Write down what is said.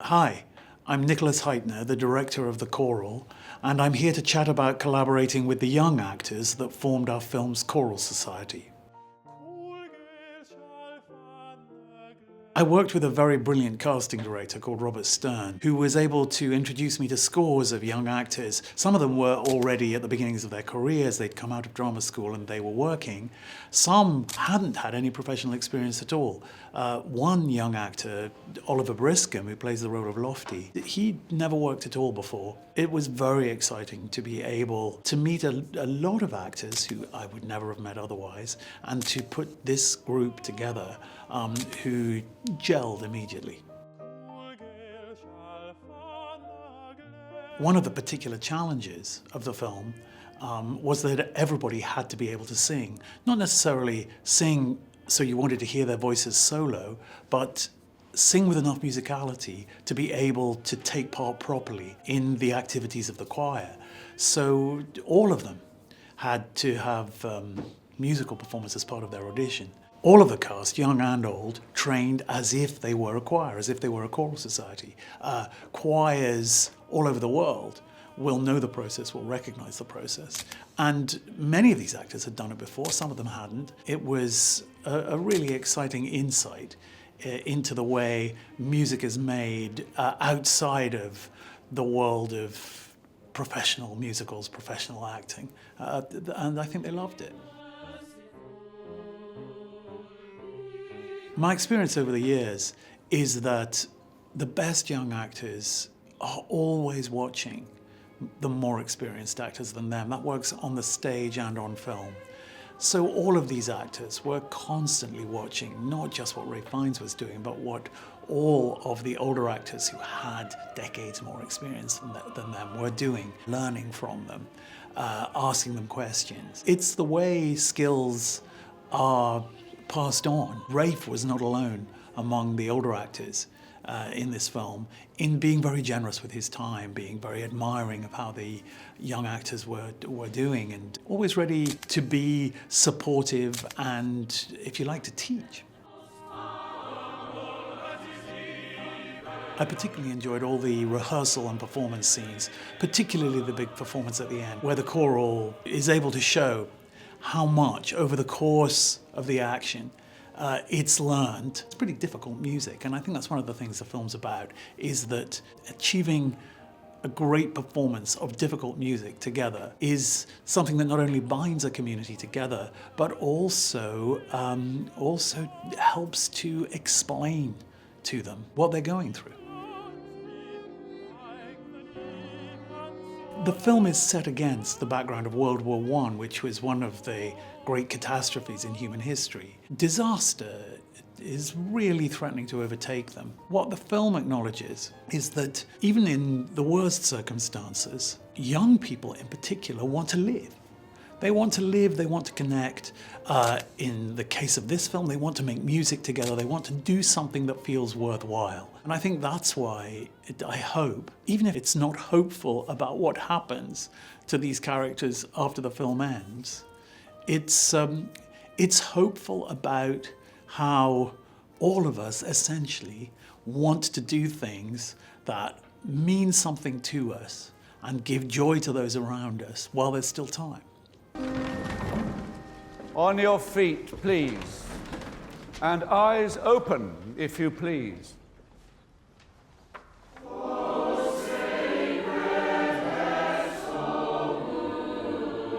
Hi, I'm Nicholas Heitner, the director of the choral, and I'm here to chat about collaborating with the young actors that formed our film's choral society. I worked with a very brilliant casting director called Robert Stern, who was able to introduce me to scores of young actors. Some of them were already at the beginnings of their careers. They'd come out of drama school and they were working. Some hadn't had any professional experience at all. One young actor, Oliver Briscombe, who plays the role of Lofty, he'd never worked at all before. It was very exciting to be able to meet a lot of actors who I would never have met otherwise, and to put this group together who gelled immediately. One of the particular challenges of the film was that everybody had to be able to sing. Not necessarily sing so you wanted to hear their voices solo, but sing with enough musicality to be able to take part properly in the activities of the choir. So all of them had to have musical performance as part of their audition. All of the cast, young and old, trained as if they were a choir, as if they were a choral society. Choirs all over the world will know the process, will recognize the process. And many of these actors had done it before, some of them hadn't. It was a really exciting insight into the way music is made outside of the world of professional musicals, professional acting. And I think they loved it. My experience over the years is that the best young actors are always watching the more experienced actors than them. That works on the stage and on film. So all of these actors were constantly watching not just what Ralph Fiennes was doing, but what all of the older actors who had decades more experience than them were doing, learning from them, asking them questions. It's the way skills are passed on. Ralph was not alone among the older actors in this film in being very generous with his time, being very admiring of how the young actors were doing, and always ready to be supportive and, if you like, to teach. I particularly enjoyed all the rehearsal and performance scenes, particularly the big performance at the end, where the choral is able to show how much over the course of the action it's learned. It's pretty difficult music, and I think that's one of the things the film's about, is that achieving a great performance of difficult music together is something that not only binds a community together, but also helps to explain to them what they're going through. The film is set against the background of World War I, which was one of the great catastrophes in human history. Disaster is really threatening to overtake them. What the film acknowledges is that even in the worst circumstances, young people in particular want to live. They want to live, they want to connect. In the case of this film, they want to make music together, they want to do something that feels worthwhile. And I think that's why I hope, even if it's not hopeful about what happens to these characters after the film ends, it's hopeful about how all of us essentially want to do things that mean something to us and give joy to those around us while there's still time. On your feet, please. And eyes open, if you please.